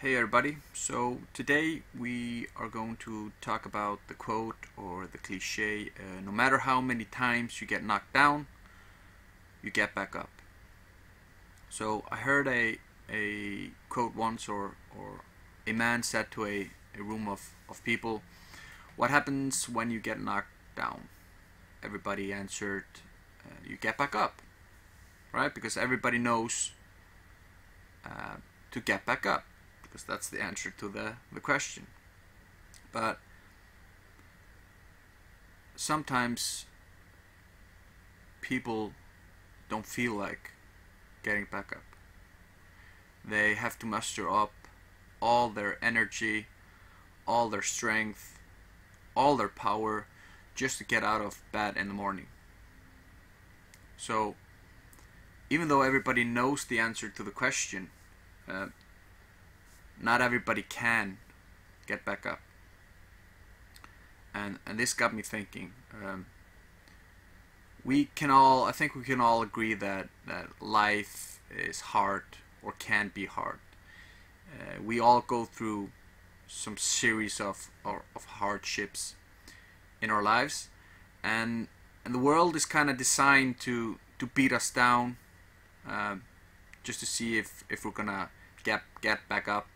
Hey everybody, so today we are going to talk about the quote or the cliche, no matter how many times you get knocked down, you get back up. So I heard a quote once, or a man said to a room of people, what happens when you get knocked down? Everybody answered, you get back up, right? Because everybody knows to get back up, because that's the answer to the question. But sometimes people don't feel like getting back up. They have to muster up all their energy, all their strength, all their power just to get out of bed in the morning. So even though everybody knows the answer to the question, not everybody can get back up. And this got me thinking. I think we can all agree that life is hard or can be hard. We all go through some series of hardships in our lives, and the world is kind of designed to beat us down, just to see if we're gonna get back up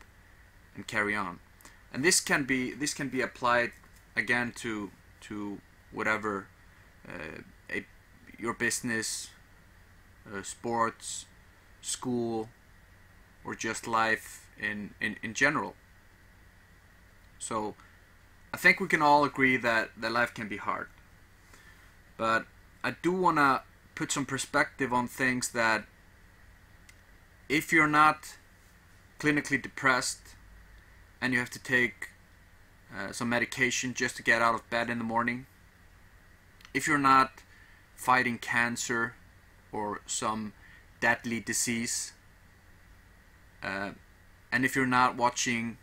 and carry on. And this can be applied again to whatever, your business, sports, school, or just life in general. So I think we can all agree that life can be hard. But I do want to put some perspective on things, that if you're not clinically depressed and you have to take some medication just to get out of bed in the morning, if you're not fighting cancer or some deadly disease, and if you're not watching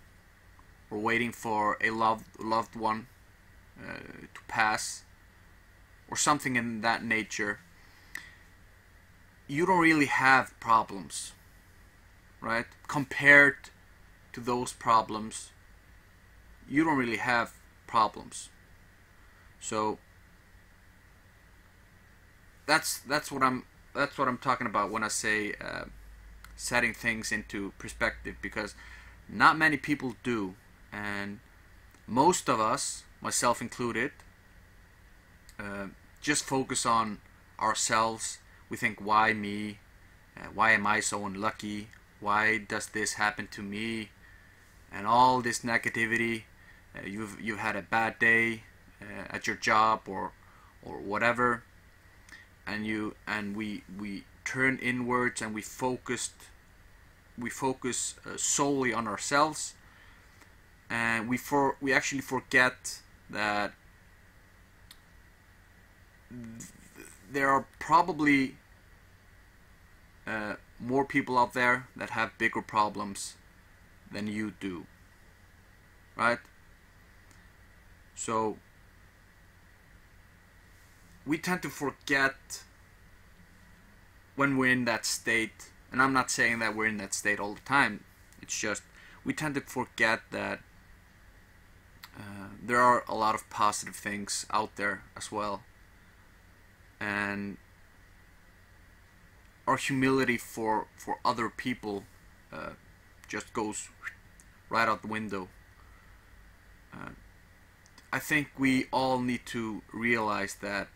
or waiting for a loved one to pass, or something in that nature, you don't really have problems, right? Compared to those problems, you don't really have problems. So that's what I'm talking about when I say setting things into perspective, because not many people do, and most of us, myself included, just focus on ourselves. We think, why me? Why am I so unlucky? Why does this happen to me? And all this negativity. You've had a bad day at your job or whatever, and we turn inwards, and we focus solely on ourselves, and we actually forget that there are probably more people out there that have bigger problems than you do, right? So we tend to forget when we're in that state, and I'm not saying that we're in that state all the time. It's just we tend to forget that there are a lot of positive things out there as well, and our humility for other people just goes right out the window. I think we all need to realize that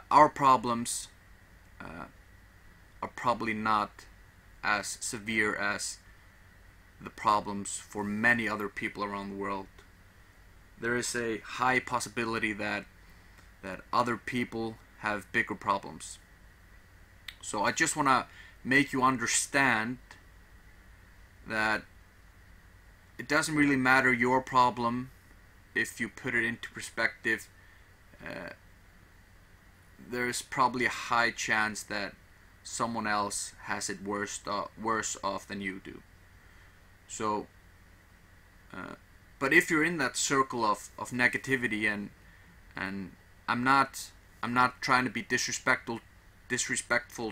our problems are probably not as severe as the problems for many other people around the world. There is a high possibility that other people have bigger problems. So I just want to make you understand that it doesn't really matter your problem if you put it into perspective. There's probably a high chance that someone else has it worse off than you do. So, but if you're in that circle of negativity, and I'm not trying to be disrespectful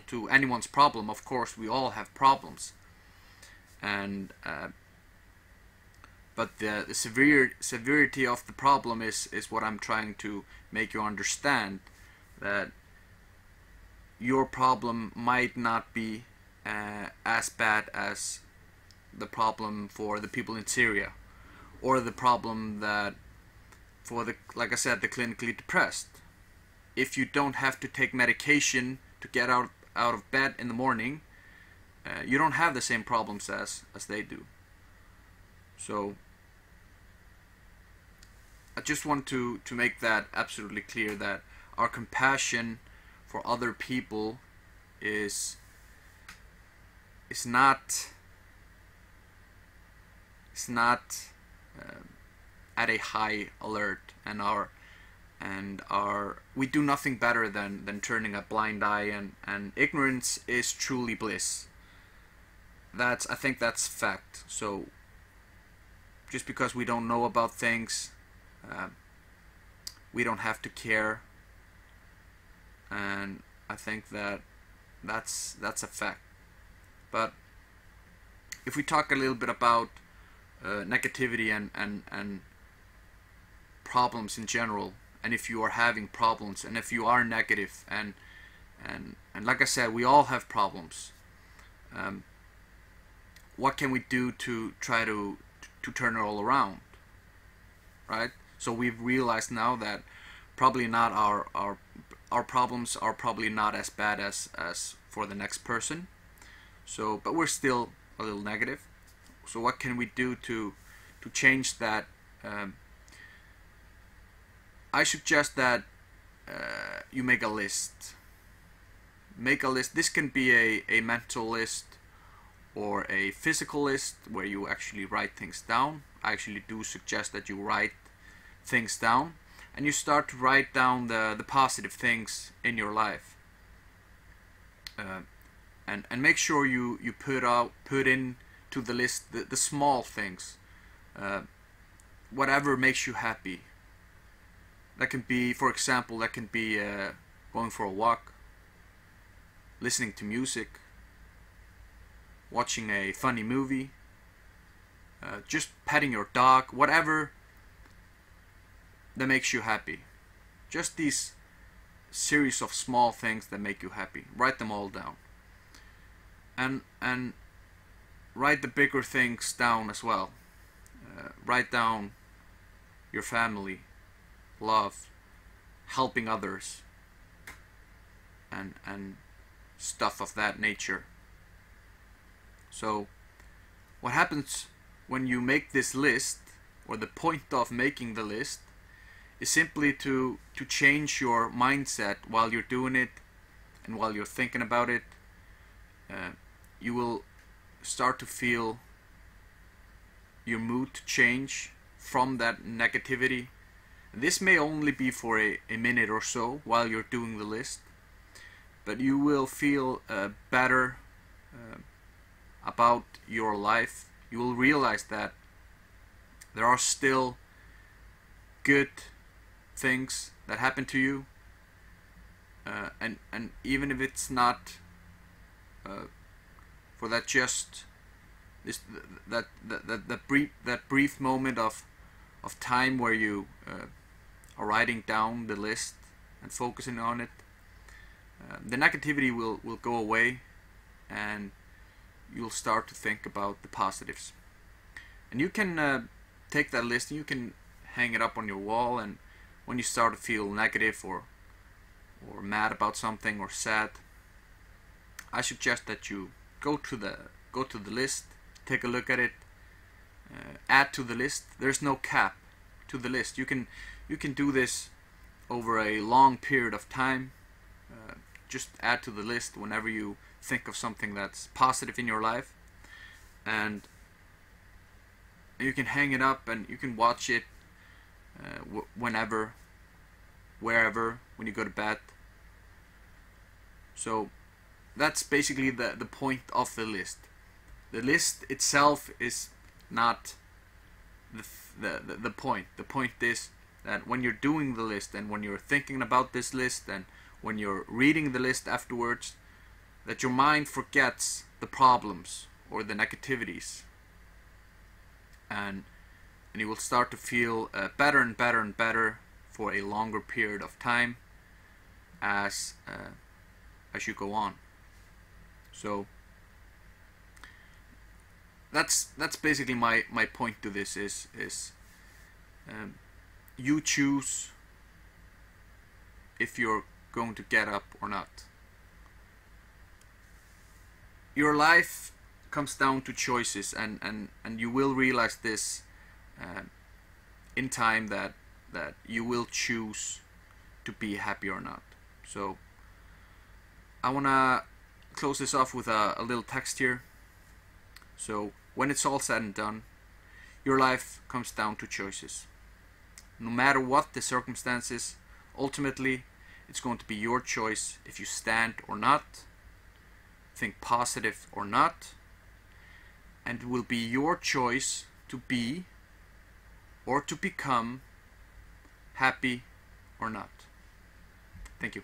to anyone's problem. Of course, we all have problems, and but the severity of the problem is what I'm trying to make you understand, that your problem might not be as bad as the problem for the people in Syria, or the problem that for the, like I said, the clinically depressed. If you don't have to take medication to get out of bed in the morning, you don't have the same problems as they do. So I just want to make that absolutely clear, that our compassion for other people is not at a high alert, and we do nothing better than turning a blind eye, and ignorance is truly bliss. I think that's fact. So just because we don't know about things, we don't have to care, and I think that's a fact. But if we talk a little bit about negativity and problems in general, and if you are having problems, and if you are negative, and like I said, we all have problems. What can we do to try to turn it all around, right? So we've realized now that probably not our problems are probably not as bad as for the next person. So, but we're still a little negative. So what can we do to change that? I suggest that you make a list. Make a list. This can be a mental list or a physical list where you actually write things down. I actually do suggest that you write things down, and you start to write down the positive things in your life. And make sure you put in to the list the small things, whatever makes you happy. That can be, for example, going for a walk, listening to music, watching a funny movie, just petting your dog, whatever that makes you happy. Just these series of small things that make you happy. Write them all down. And write the bigger things down as well. Write down your family, love, helping others, and stuff of that nature. So what happens when you make this list, or the point of making the list, is simply to change your mindset while you're doing it, and while you're thinking about it. You will start to feel your mood change from that negativity. This may only be for a minute or so while you're doing the list, but you will feel better about your life. You will realize that there are still good things that happen to you, and even if it's not for that just this that brief moment of time where you are writing down the list and focusing on it, the negativity will go away, and you'll start to think about the positives. And you can take that list and you can hang it up on your wall, and when you start to feel negative or mad about something or sad, I suggest that you go to the list, take a look at it, add to the list. There's no cap to the list. You can do this over a long period of time. Just add to the list whenever you think of something that's positive in your life, and you can hang it up and you can watch it whenever, wherever, when you go to bed. So that's basically the point of the list. The list itself is not the point. The point is that when you're doing the list, and when you're thinking about this list, and when you're reading the list afterwards, that your mind forgets the problems or the negativities, and you will start to feel better and better and better for a longer period of time as you go on. So that's basically my point to this is you choose if you're going to get up or not. Your life comes down to choices, and you will realize this in time that you will choose to be happy or not. So I wanna close this off with a little text here. So when it's all said and done, your life comes down to choices. No matter what the circumstances, ultimately it's going to be your choice if you stand or not, think positive or not, and it will be your choice to be or to become happy or not. Thank you.